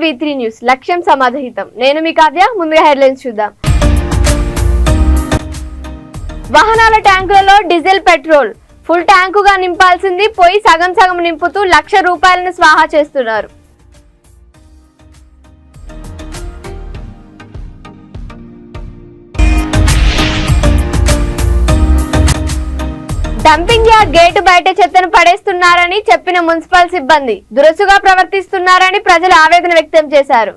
V3 news లక్ష్యం సమాధానం. నేను మీ కావ్య. ముందుగా హెడ్లైన్స్ చూద్దాం. వాహనాల ట్యాంకులలో డీజిల్ పెట్రోల్ ఫుల్ ట్యాంకుగా నింపాల్సింది పోయి సగం సగం నింపుతూ ₹1,00,000 స్వాహా చేస్తున్నారు. డంపింగ్ యార్డ్ గేటు బయట చెత్తను పడేస్తున్నారని చెప్పిన మున్సిపల్ సిబ్బంది దురుసుగా ప్రవర్తిస్తున్నారని ప్రజలు ఆవేదన వ్యక్తం చేశారు.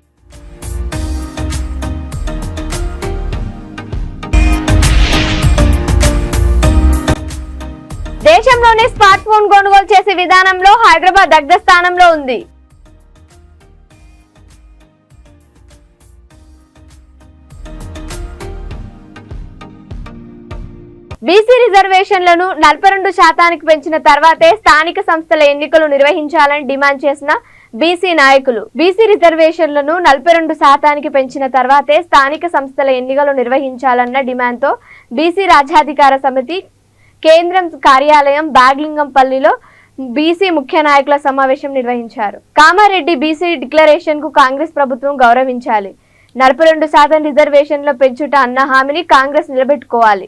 దేశంలోనే స్మార్ట్ ఫోన్ కొనుగోలు చేసే విధానంలో హైదరాబాద్ అగ్రస్థానంలో ఉంది. బీసీ రిజర్వేషన్లను 42% పెంచిన తర్వాతే స్థానిక సంస్థల ఎన్నికలు నిర్వహించాలని డిమాండ్ చేసిన బీసీ నాయకులు బీసీ రిజర్వేషన్లను 42% పెంచిన తర్వాతే స్థానిక సంస్థల ఎన్నికలు నిర్వహించాలన్న డిమాండ్తో బీసీ రాజ్యాధికార సమితి కేంద్రం కార్యాలయం బాగ్లింగంపల్లిలో బీసీ ముఖ్య నాయకుల సమావేశం నిర్వహించారు. కామారెడ్డి బీసీ డిక్లరేషన్ కు కాంగ్రెస్ ప్రభుత్వం గౌరవించాలి. 42% రిజర్వేషన్ల పెంచుట అన్న హామీని కాంగ్రెస్ నిలబెట్టుకోవాలి.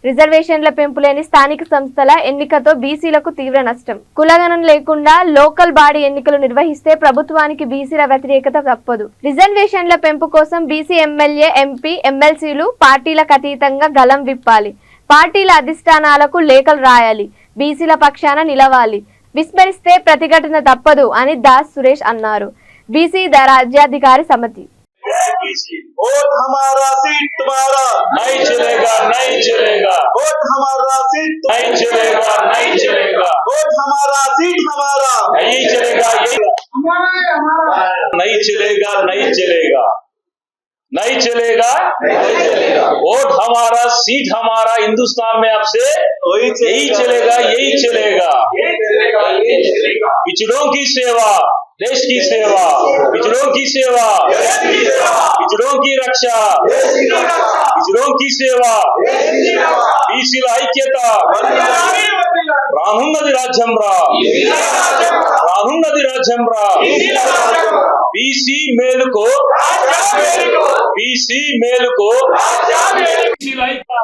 రిజర్వేషన్ల పెంపు లేని స్థానిక సంస్థల ఎన్నికతో బీసీలకు తీవ్ర నష్టం. కులగణన లేకుండా లోకల్ బాడీ ఎన్నికలు నిర్వహిస్తే ప్రభుత్వానికి బీసీల వ్యతిరేకత తప్పదు. రిజర్వేషన్ల పెంపు కోసం బీసీ ఎమ్మెల్యే, ఎంపీ, ఎమ్మెల్సీలు పార్టీలకు అతీతంగా గలం విప్పాలి. పార్టీల అధిష్టానాలకు లేఖలు రాయాలి. బీసీల పక్షాన నిలవాలి. విస్మరిస్తే ప్రతిఘటన తప్పదు అని దాస్ సురేష్ అన్నారు. బీసీ రాజ్యాధికారి సమితి वोट हमारा सीट तुम्हारा नहीं चलेगा, नहीं चलेगा. वोट हमारा सीट नहीं चलेगा, नहीं चलेगा. वोट हमारा सीट हमारा नहीं चलेगा, नहीं चलेगा, नहीं चलेगा, नहीं चलेगा, नहीं चलेगा. वोट हमारा सीट हमारा हिंदुस्तान में अब से यही चलेगा, यही चलेगा. पिछड़ों की सेवा, देश की सेवा, पिछड़ों की सेवा, पिछड़ों की रक्षा, पिछड़ों की सेवा, बीसीల ఐక్యత రానున్నది రాజ్యంరా, రానున్నది రాజ్యంరా. బీసీ మేలుకో, బీసీ మేలుకో, బీసీల ఐక్యత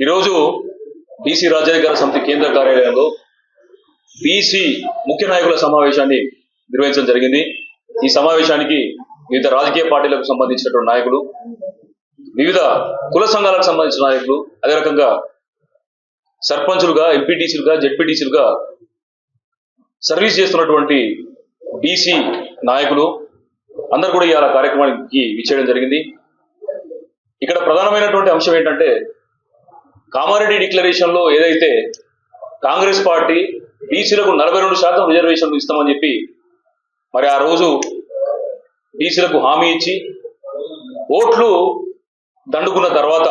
ఈరోజు బీసీ రాజ్యాధికార సమితి కేంద్ర కార్యాలయంలో బీసీ ముఖ్య నాయకుల సమావేశాన్ని నిర్వహించడం జరిగింది. ఈ సమావేశానికి వివిధ రాజకీయ పార్టీలకు సంబంధించినటువంటి నాయకులు, వివిధ కుల సంఘాలకు సంబంధించిన నాయకులు, అదే రకంగా సర్పంచులుగా, ఎంపీటీసీలుగా, జెడ్పీటీసీలుగా సర్వీస్ చేస్తున్నటువంటి బీసీ నాయకులు అందరూ కూడా ఇవాళ కార్యక్రమానికి విచ్చేయడం జరిగింది. ఇక్కడ ప్రధానమైనటువంటి అంశం ఏంటంటే, కామారెడ్డి డిక్లరేషన్ లో ఏదైతే కాంగ్రెస్ పార్టీ బీసీలకు 42% రిజర్వేషన్లు ఇస్తామని చెప్పి మరి ఆ రోజు బీసీలకు హామీ ఇచ్చి ఓట్లు దండుకున్న తర్వాత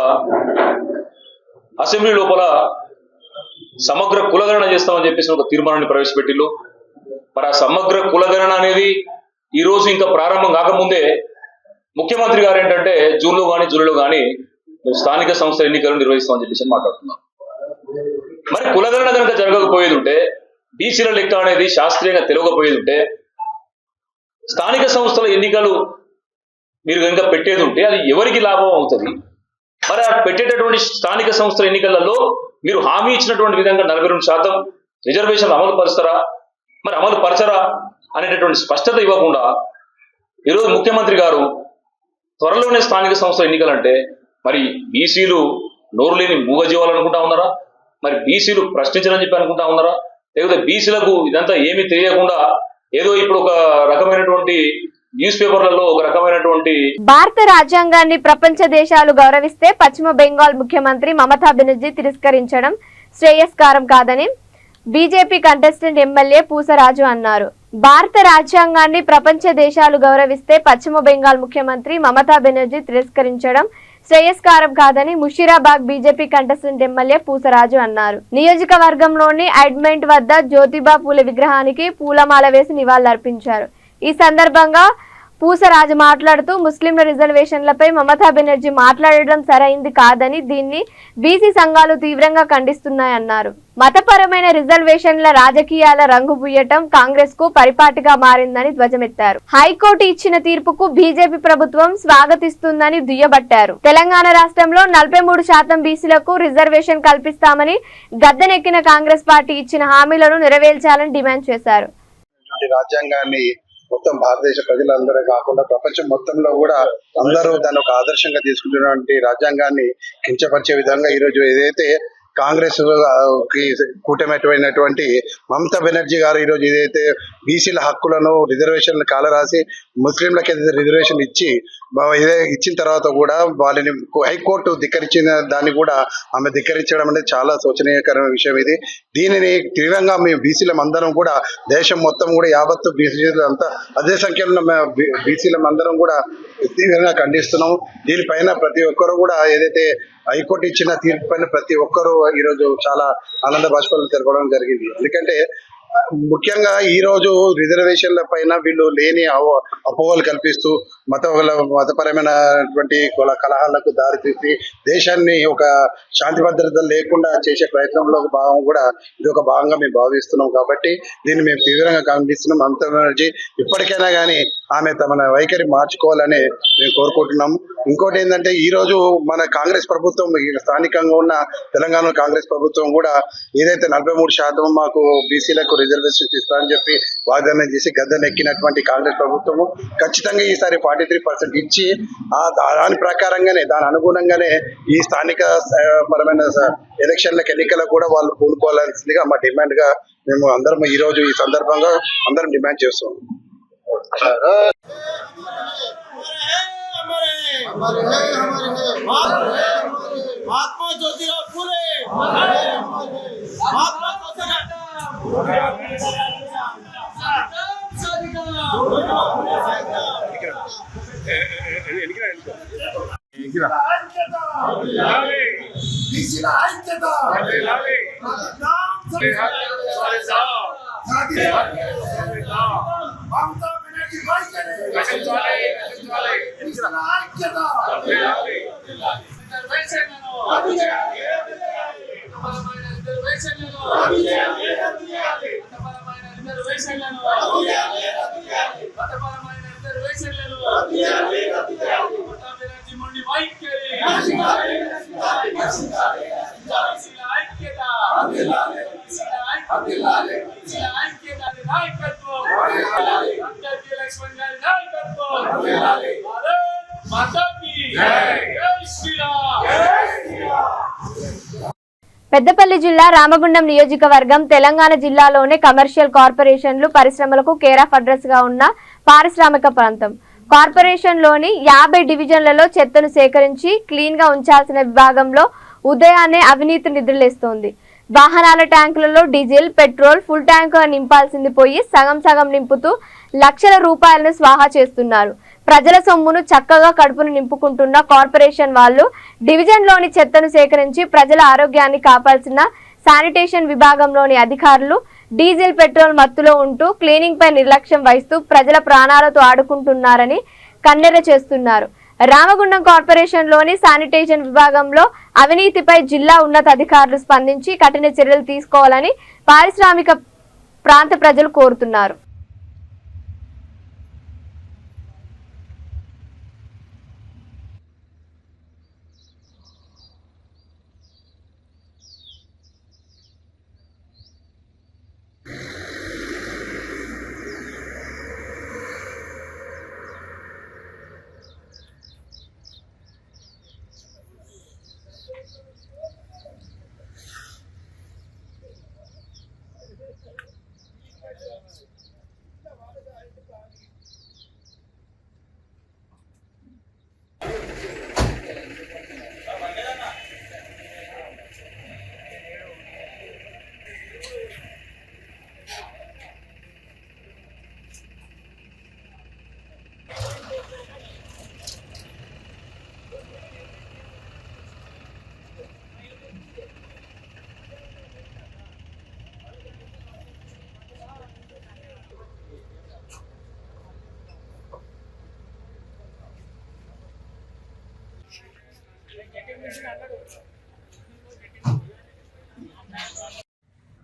అసెంబ్లీ లోపల సమగ్ర కులగణన చేస్తామని చెప్పేసి ఒక తీర్మానాన్ని ప్రవేశపెట్టిల్లు. మరి ఆ సమగ్ర కులగణన అనేది ఈ రోజు ఇంకా ప్రారంభం కాకముందే ముఖ్యమంత్రి గారు ఏంటంటే జూన్లో కానీ జూలైలో కానీ స్థానిక సంస్థల ఎన్నికలు నిర్వహిస్తామని చెప్పేసి మాట్లాడుతున్నాం. మరి కులగణన కనుక జరగకపోయేది ఉంటే, బీసీల లెక్క అనేది శాస్త్రీయంగా తెలియకపోయేది ఉంటే, స్థానిక సంస్థల ఎన్నికలు మీరు కనుక పెట్టేది ఉంటే అది ఎవరికి లాభం అవుతుంది? మరి ఆ పెట్టేటటువంటి స్థానిక సంస్థల ఎన్నికలలో మీరు హామీ ఇచ్చినటువంటి విధంగా 42% రిజర్వేషన్లు అమలు పరుస్తారా, మరి అమలు పరచరా అనేటటువంటి స్పష్టత ఇవ్వకుండా ఈరోజు ముఖ్యమంత్రి గారు త్వరలోనే స్థానిక సంస్థల ఎన్నికలంటే మరి బీసీలు నోరు లేని మూగజీవాలు అనుకుంటా ఉన్నారా? మరి బీసీలు ప్రశ్నించాలని చెప్పి అనుకుంటా ఉన్నారా? లేకపోతే బీసీలకు ఇదంతా ఏమీ తెలియకుండా ఏదో ఇప్పుడు ఒక రకమైనటువంటి న్యూస్ పేపర్లలో ఒక రకమైనటువంటి భారత రాజ్యాంగాన్ని ప్రపంచ దేశాలు గౌరవిస్తే పశ్చిమ బెంగాల్ ముఖ్యమంత్రి మమతా బెనర్జీ తిరస్కరించడం శ్రేయస్కరం కాదని బీజేపీ కంటెస్టెంట్ ఎమ్మెల్యే పూసరాజు అన్నారు. భారత రాజ్యాంగాన్ని ప్రపంచ దేశాలు గౌరవిస్తే పశ్చిమ బెంగాల్ ముఖ్యమంత్రి మమతా బెనర్జీ తిరస్కరించడం శ్రేయస్కరం కాదని ముషీరాబాద్ బీజేపీ కంటెస్టెంట్ ఎమ్మెల్యే పూసరాజు అన్నారు. నియోజకవర్గంలోని అడ్మెంట్ వద్ద జ్యోతిబా పూలే విగ్రహానికి పూలమాల వేసి నివాళులర్పించారు. ఈ సందర్భంగా పూసరాజు మాట్లాడుతూ ముస్లింల రిజర్వేషన్లపై మమతా బెనర్జీ మాట్లాడడం సరైంది కాదని దీన్ని బీసీ సంఘాలు తీవ్రంగా ఖండిస్తున్నాయన్నారు. మతపరమైన రిజర్వేషన్ల రాజకీయాల రంగు పుయ్యటం కాంగ్రెస్ కు పరిపాటిగా మారిందని ధ్వజమెత్తారు. హైకోర్టు ఇచ్చిన తీర్పుకు బీజేపీ ప్రభుత్వం స్వాగతిస్తుందని దుయ్యబట్టారు. తెలంగాణ రాష్ట్రంలో 43% బీసీలకు రిజర్వేషన్ కల్పిస్తామని గద్దెనెక్కిన కాంగ్రెస్ పార్టీ ఇచ్చిన హామీలను నెరవేర్చాలని డిమాండ్ చేశారు. రాజ్యాంగాన్ని మొత్తం భారతదేశ ప్రజలందరూ కాకుండా ప్రపంచం మొత్తంలో కూడా అందరూ దాన్ని ఒక ఆదర్శంగా తీసుకుంటున్నటువంటి రాజ్యాంగాన్ని కించపరిచే విధంగా ఈరోజు ఏదైతే కాంగ్రెస్ కూటమైనటువంటి మమతా బెనర్జీ గారు ఈరోజు ఏదైతే బీసీల హక్కులను రిజర్వేషన్లు కాలరాసి ముస్లింలకు ఏదైతే రిజర్వేషన్ ఇచ్చిన తర్వాత కూడా వాళ్ళని హైకోర్టు ధిక్కరించిన దాన్ని కూడా ఆమె ధిక్కరించడం అనేది చాలా శోచనీయకరమైన విషయం. దీనిని తీవ్రంగా మేము బీసీలం అందరం కూడా దేశం మొత్తం కూడా యావత్తు బీసీలు అంతా అదే సంఖ్యలో బీసీలం అందరం కూడా తీవ్రంగా ఖండిస్తున్నాము. దీనిపైన ప్రతి ఒక్కరు కూడా ఏదైతే హైకోర్టు ఇచ్చిన తీర్పు పైన ప్రతి ఒక్కరూ ఈరోజు చాలా ఆనంద బాష్పాలు తెలపడం జరిగింది. ఎందుకంటే ముఖ్యంగా ఈ రోజు రిజర్వేషన్ల పైన వీళ్ళు లేని అపోహలు కల్పిస్తూ మతపరమైనటువంటి కలహాలకు దారితీసి దేశాన్ని ఒక శాంతి భద్రతలు లేకుండా చేసే ప్రయత్నంలో భాగం కూడా ఇది ఒక భాగంగా మేము భావిస్తున్నాం. కాబట్టి దీన్ని మేము తీవ్రంగా ఖండిస్తున్నాం. మమతా బెనర్జీ ఇప్పటికైనా కానీ ఆమె తమ వైఖరి మార్చుకోవాలని మేము కోరుకుంటున్నాము. ఇంకోటి ఏంటంటే ఈ రోజు మన కాంగ్రెస్ ప్రభుత్వం స్థానికంగా ఉన్న తెలంగాణ కాంగ్రెస్ ప్రభుత్వం కూడా ఏదైతే 43% మాకు బీసీలకు రిజర్వేషన్ ఇస్తారని చెప్పి వాగ్దానం చేసి గద్దెనెక్కినటువంటి కాంగ్రెస్ ప్రభుత్వము ఖచ్చితంగా ఈసారి 43% ఇచ్చి దాని ప్రకారంగానే దాని అనుగుణంగానే ఈ స్థానిక పరమైన ఎన్నికలకు కూడా వాళ్ళు పూనుకోవాల్సిందిగా మా డిమాండ్ గా మేము అందరం ఈ రోజు ఈ సందర్భంగా అందరం డిమాండ్ చేస్తున్నాం. महात्मा ज्योतिराव फुले महात्मा పెద్దపల్లి జిల్లా రామగుండం నియోజకవర్గం తెలంగాణ జిల్లాలోనే కమర్షియల్ కార్పొరేషన్లు పరిశ్రమలకు కేర్ ఆఫ్ అడ్రస్ గా ఉన్న పారిశ్రామిక ప్రాంతం. కార్పొరేషన్ లోని 50 డివిజన్లలో చెత్తను సేకరించి క్లీన్ గా ఉంచాల్సిన విభాగంలో ఉదయాన్నే అవినీతి నిద్రలేస్తోంది. వాహనాల ట్యాంకులలో డీజిల్, పెట్రోల్ ఫుల్ ట్యాంక్ నింపాల్సింది పోయి సగం సగం నింపుతూ లక్షల రూపాయలను స్వాహా చేస్తున్నారు. ప్రజల సొమ్మును చక్కగా కడుపును నింపుకుంటున్న కార్పొరేషన్ వాళ్ళు డివిజన్లోని చెత్తను సేకరించి ప్రజల ఆరోగ్యాన్ని కాపాల్సిన శానిటేషన్ విభాగంలోని అధికారులు డీజిల్, పెట్రోల్ మత్తులో ఉంటూ క్లీనింగ్ పై నిర్లక్ష్యం వహిస్తూ ప్రజల ప్రాణాలతో ఆడుకుంటున్నారని కన్నెర చేస్తున్నారు. రామగుండం కార్పొరేషన్ లోని శానిటేషన్ విభాగంలో అవినీతిపై జిల్లా ఉన్నతాధికారులు స్పందించి కఠిన చర్యలు తీసుకోవాలని పారిశ్రామిక ప్రాంత ప్రజలు కోరుతున్నారు.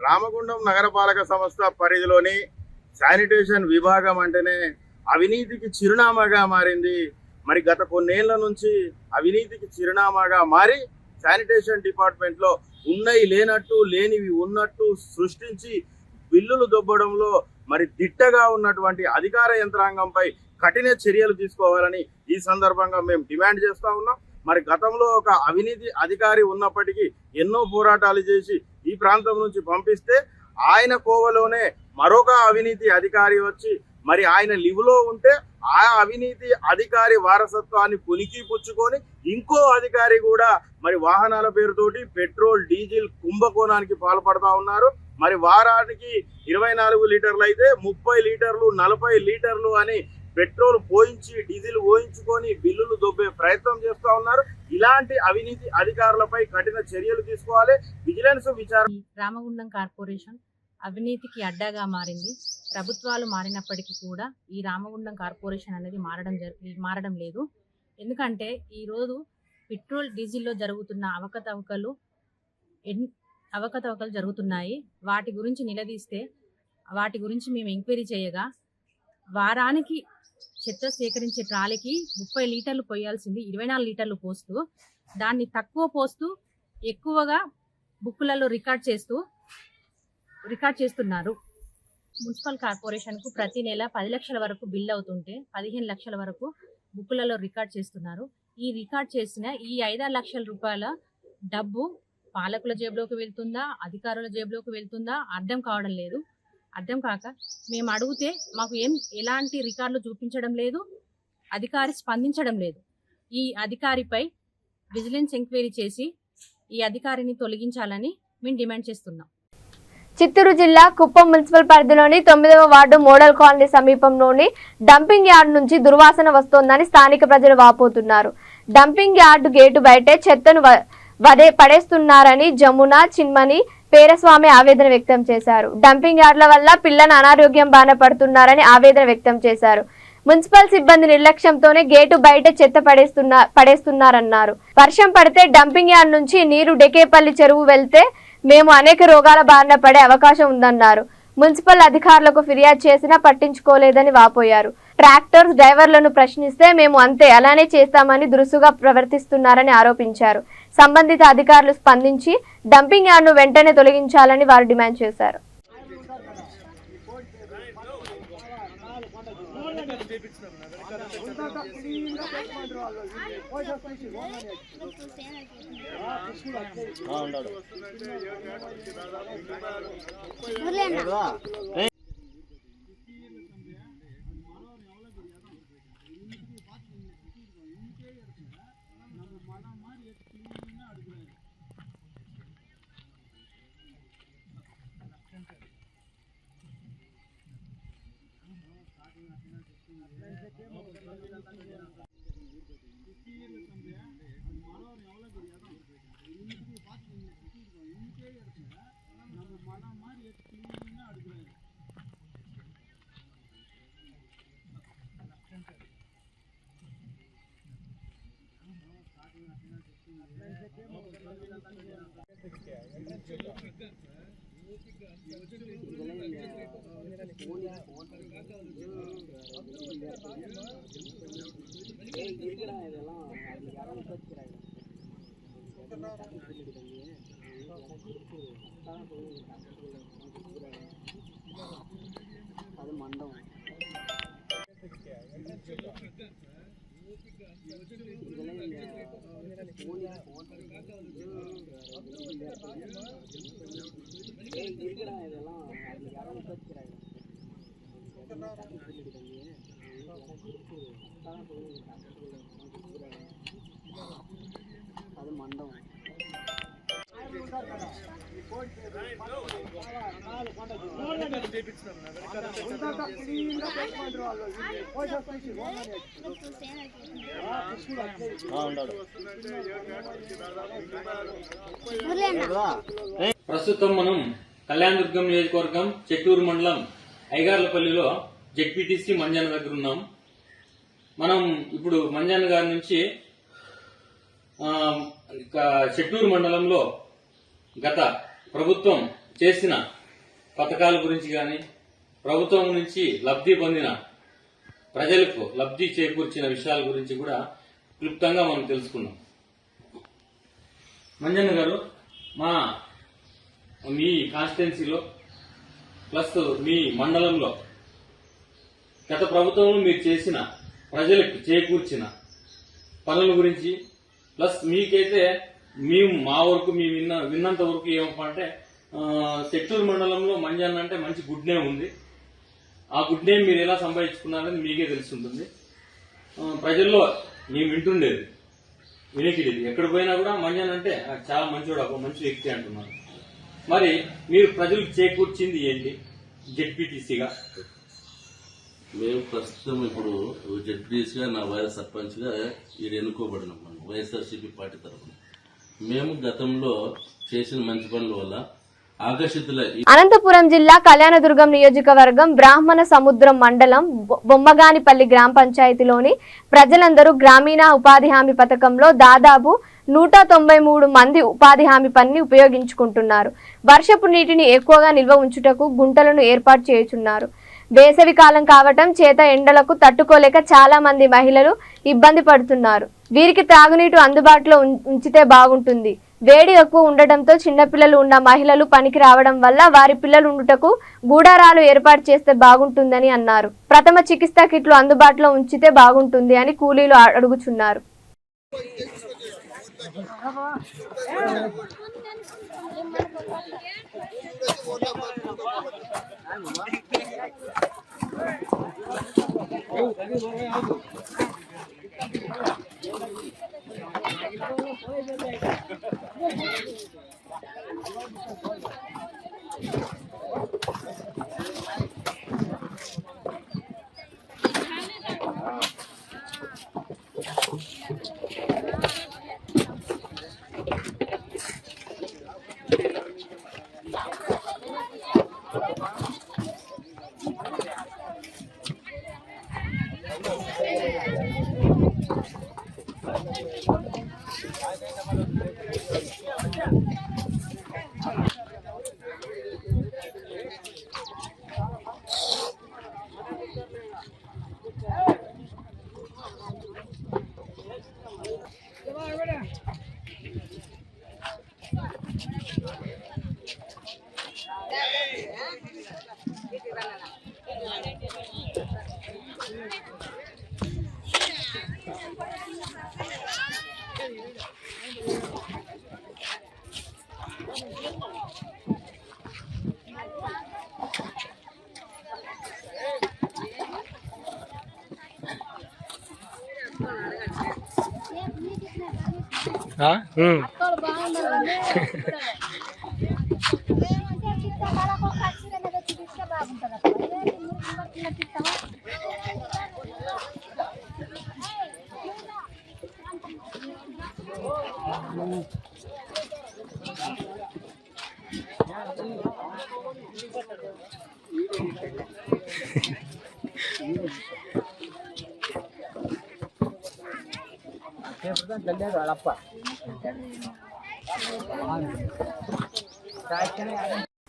రామగుండం నగరపాలక సంస్థ పరిధిలోని శానిటేషన్ విభాగం అంటేనే అవినీతికి చిరునామాగా మారింది. మరి గత కొన్నేళ్ల నుంచి అవినీతికి చిరునామాగా మారి శానిటేషన్ డిపార్ట్మెంట్ లో ఉన్నవి లేనట్టు లేనివి ఉన్నట్టు సృష్టించి బిల్లులు దొబ్బడంలో మరి దిట్టగా ఉన్నటువంటి అధికార యంత్రాంగంపై కఠిన చర్యలు తీసుకోవాలని ఈ సందర్భంగా మేము డిమాండ్ చేస్తా ఉన్నాం. మరి గతంలో ఒక అవినీతి అధికారి ఉన్నప్పటికీ ఎన్నో పోరాటాలు చేసి ఈ ప్రాంతం నుంచి పంపిస్తే ఆయన కోవలోనే మరొక అవినీతి అధికారి వచ్చి మరి ఆయన లివ్లో ఉంటే ఆ అవినీతి అధికారి వారసత్వాన్ని పునికి పుచ్చుకొని ఇంకో అధికారి కూడా మరి వాహనాల పేరుతోటి పెట్రోల్ డీజిల్ కుంభకోణానికి పాల్పడతా ఉన్నారు. మరి వారానికి 24 లీటర్లు అయితే 30 లీటర్లు 40 లీటర్లు అని పెట్రోల్ పోయించి డీజిల్ పోయించుకొని బిల్లులు దొబ్బే ప్రయత్నం చేస్తూ ఉన్నారు. ఇలాంటి అవినీతి అధికారులపై కఠిన చర్యలు తీసుకోవాలి. విజిలెన్స్ విచారణ. రామగుండం కార్పొరేషన్ అవినీతికి అడ్డాగా మారింది. ప్రభుత్వాలు మారినప్పటికీ కూడా ఈ రామగుండం కార్పొరేషన్ అనేది మారడం లేదు. ఎందుకంటే ఈరోజు పెట్రోల్ డీజిల్లో జరుగుతున్న అవకతవకలు జరుగుతున్నాయి. వాటి గురించి నిలదీస్తే వాటి గురించి మేము ఎంక్వైరీ చేయగా వారానికి చెత్త సేకరించే ట్రాలీకి 30 లీటర్లు పోయాల్సింది 24 లీటర్లు పోస్తూ దాన్ని తక్కువ పోస్తూ ఎక్కువగా బుక్కులలో రికార్డ్ చేస్తున్నారు. మున్సిపల్ కార్పొరేషన్కు ప్రతి నెల 10 లక్షల వరకు బిల్ అవుతుంటే 15 లక్షల వరకు బుక్కులలో రికార్డ్ చేస్తున్నారు. ఈ రికార్డ్ చేసిన ఈ 5 లక్షల రూపాయల డబ్బు పాలకుల జేబులోకి వెళ్తుందా, అధికారుల జేబులోకి వెళ్తుందా అర్థం కావడం లేదు. అర్థం కాక మేము అడిగితే మాకు ఎలాంటి రికార్డులు చూపించడం లేదు, అధికారి స్పందించడం లేదు. ఈ అధికారిపై విజిలెన్స్ ఎంక్వైరీ చేసి ఈ అధికారిని తొలగించాలని మేము డిమాండ్ చేస్తున్నాం. చిత్తూరు జిల్లా కుప్పం మున్సిపల్ పరిధిలోని 9వ వార్డు మోడల్ కాలనీ సమీపంలోని డంపింగ్ యార్డ్ నుంచి దుర్వాసన వస్తోందని స్థానిక ప్రజలు వాపోతున్నారు. డంపింగ్ యార్డు గేటు బయటే చెత్తను పడేస్తున్నారని జమున, చిన్మని, పేరస్వామి ఆవేదన వ్యక్తం చేశారు. డంపింగ్ యార్డుల వల్ల పిల్లలు అనారోగ్యం బారిన పడుతున్నారని ఆవేదన వ్యక్తం చేశారు. మున్సిపల్ సిబ్బంది నిర్లక్ష్యంతోనే గేటు బయట చెత్త పడేస్తున్నారన్నారు. వర్షం పడితే డంపింగ్ యార్డ్ నుంచి నీరు డెకేపల్లి చెరువు వెళ్తే మేము అనేక రోగాల బారిన పడే అవకాశం ఉందన్నారు. మున్సిపల్ అధికారులకు ఫిర్యాదు చేసినా పట్టించుకోలేదని వాపోయారు. ట్రాక్టర్స్ డ్రైవర్లను ప్రశ్నిస్తే మేము అంతే అలానే చేస్తామని దురుసుగా ప్రవర్తిస్తున్నారని ఆరోపించారు. సంబంధిత అధికారులు స్పందించి డంపింగ్ యార్డ్ను వెంటనే తొలగించాలని వారు డిమాండ్ చేశారు. ప్రస్తుతం మనం కళ్యాణదుర్గం నియోజకవర్గం చెట్టూరు మండలం ఐగార్లపల్లిలో జెడ్పీటీసీ మంజాన దగ్గర ఉన్నాం. మనం ఇప్పుడు మంజాన గారి నుంచి చెట్టూరు మండలంలో గత ప్రభుత్వం చేసిన పథకాల గురించి కానీ ప్రభుత్వం నుంచి లబ్ధి పొందిన ప్రజలకు లబ్ధి చేకూర్చిన విషయాల గురించి కూడా క్లుప్తంగా మనం తెలుసుకున్నాం. మంజన్న గారు, మీ కాన్స్టిట్యున్సీలో ప్లస్ మీ మండలంలో గత ప్రభుత్వంలో మీరు చేసిన ప్రజలకు చేకూర్చిన పనుల గురించి ప్లస్ మీకైతే మా వరకు విన్నంత వరకు ఏమంటే చెట్టూరు మండలంలో మంజన్న అంటే మంచి గుడ్ నేమ్ ఉంది. ఆ గుడ్ నేమ్ మీరు ఎలా సంపాదించుకున్నారని మీకే తెలుసుంటుంది. ప్రజల్లో మేము వింటుండేది వినికిడి, ఎక్కడ పోయినా కూడా మంజన్న అంటే చాలా మంచివాడు, ఒక మంచి వ్యక్తి అంటున్నారు. మరి మీరు ప్రజలకు చేకూర్చింది ఏంటి జెడ్పీటీసీగా? మేము ప్రస్తుతం ఇప్పుడు జెడ్పీటీసీగా నా వైఎస్ సర్పంచ్గా ఈడు ఎన్నుకోబడినాం మనం వైఎస్ఆర్సీపీ పార్టీ తరఫున. మేము గతంలో చేసిన మంచి పనుల వల్ల ఆకర్షితుల అనంతపురం జిల్లా కళ్యాణదుర్గం నియోజకవర్గం బ్రాహ్మణ సముద్రం మండలం బొమ్మగానిపల్లి గ్రామ పంచాయతీలోని ప్రజలందరూ గ్రామీణ ఉపాధి హామీ పథకంలో దాదాపు 193 మంది ఉపాధి హామీ పనిని ఉపయోగించుకుంటున్నారు. వర్షపు నీటిని ఎక్కువగా నిల్వ ఉంచుటకు గుంటలను ఏర్పాటు చేయుచున్నారు. వేసవి కాలం కావటం చేత ఎండలకు తట్టుకోలేక చాలా మంది మహిళలు ఇబ్బంది పడుతున్నారు. వీరికి త్రాగునీటి అందుబాటులో ఉంచితే బాగుంటుంది. వేడి ఎక్కువ ఉండటంతో చిన్నపిల్లలు ఉన్న మహిళలు పనికి రావడం వల్ల వారి పిల్లలు ఉండుటకు గూడారాలు ఏర్పాటు చేస్తే బాగుంటుందని అన్నారు. ప్రథమ చికిత్సా కిట్లు అందుబాటులో ఉంచితే బాగుంటుంది అని కూలీలు అడుగుచున్నారు.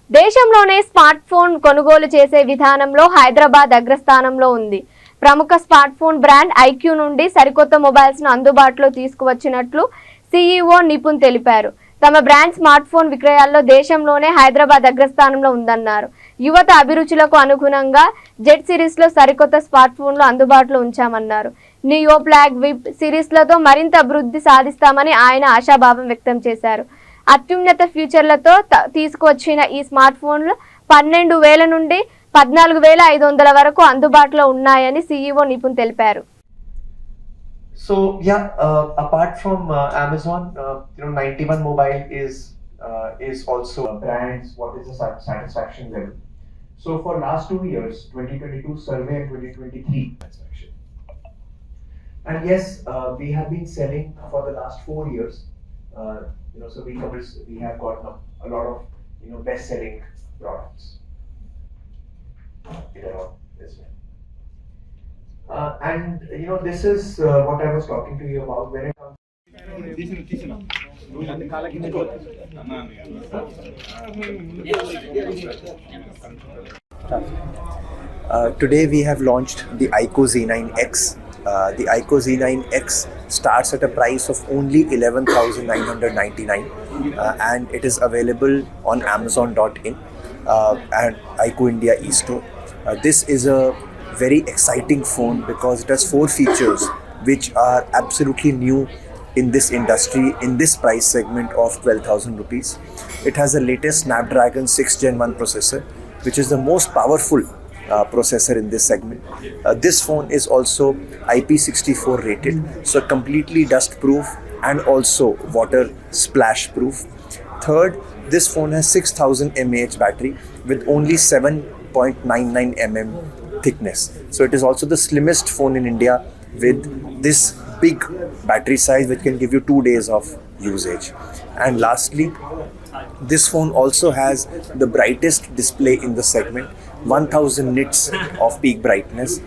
దేశంలోనే స్మార్ట్ ఫోన్ కొనుగోలు చేసే విధానంలో హైదరాబాద్ అగ్రస్థానంలో ఉంది. ప్రముఖ స్మార్ట్ ఫోన్ బ్రాండ్ ఐక్యూ నుండి సరికొత్త మొబైల్స్ ను అందుబాటులో తీసుకువచ్చినట్లు సీఈఓ నిపుణ్ తెలిపారు. తమ బ్రాండ్ స్మార్ట్ ఫోన్ విక్రయాల్లో దేశంలోనే హైదరాబాద్ అగ్రస్థానంలో ఉందన్నారు. యువత అభిరుచులకు అనుగుణంగా జెడ్ సిరీస్ లో సరికొత్త స్మార్ట్ ఫోన్లు అందుబాటులో ఉంచామన్నారు. నియో, ఫ్లాగ్, విప్ సిరీస్లతో మరింత అభివృద్ధి సాధిస్తామని ఆయన ఆశాభావం వ్యక్తం చేశారు. అత్యున్నత ఫీచర్లతో తీసుకువచ్చిన ఈ స్మార్ట్ ఫోన్లు 12,000 నుండి 14,500 వరకు అందుబాటులో ఉన్నాయని సీఈఓ నిపుణ్ తెలిపారు. So yeah, apart from Amazon, 91 Mobile is also brands. What is the satisfaction level? So for last 2 years, 2022 survey and 2023 satisfaction. And yes, we have been selling for the last 4 years. So we have got a lot of best-selling products. As well. And this is what I was talking to you about when it comes Today we have launched the iQOO Z9X. The iQOO Z9X starts at a price of only 11,999 and it is available on Amazon.in and iQOO India eStore. This is a very exciting phone because it has 4 features which are absolutely new in this industry, in this price segment of 12,000 rupees. It has the latest Snapdragon 6 Gen 1 processor, which is the most powerful processor in this segment. This phone is also IP64 rated, so completely dust proof and also water splash proof. Third, this phone has 6000 mAh battery with only 7.99 mm thickness. So it is also the slimmest phone in India with this big battery size which can give you 2 days of usage. And lastly, this phone also has the brightest display in the segment, 1000 nits of peak brightness.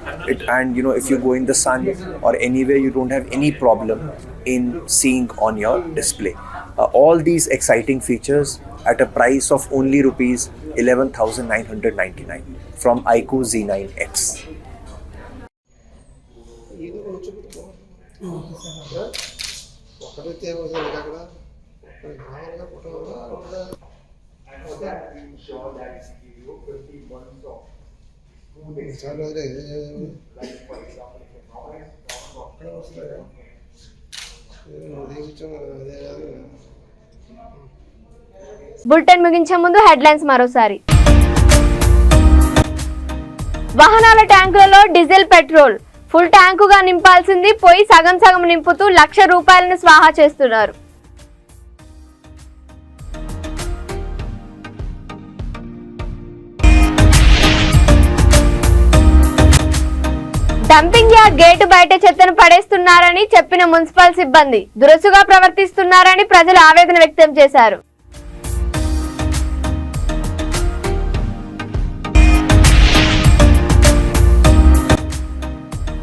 And if you go in the sun or anywhere, you don't have any problem in seeing on your display. All these exciting features at a price of only rupees 11,999 from iQOO Z9X. Bulletin ముగించే ముందు headlines మరోసారి. వాహనాల ట్యాంకులలో diesel petrol full ట్యాంకుగా నింపాల్సింది పోయి సగం సగం నింపుతూ ₹1,00,000 స్వాహా చేస్తున్నారు. Dumping yard gate బయట చెత్తను పడేస్తున్నారని చెప్పిన మున్సిపల్ సిబ్బంది దురుసుగా ప్రవర్తిస్తున్నారని ప్రజలు ఆవేదన వ్యక్తం చేశారు.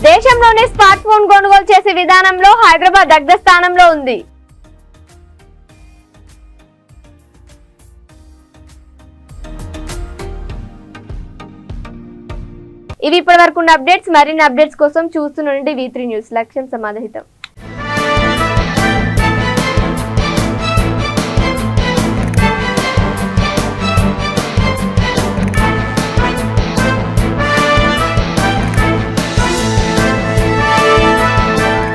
దేశంలోనే స్మార్ట్ ఫోన్ కొనుగోలు చేసే విధానంలో హైదరాబాద్ అగ్రస్థానంలో ఉంది. ఇవి ఇప్పటివరకు ఉన్న అప్డేట్స్. మరిన్ని అప్డేట్స్ కోసం చూస్తుండండి V3 న్యూస్. లక్ష్యం సమాధానం.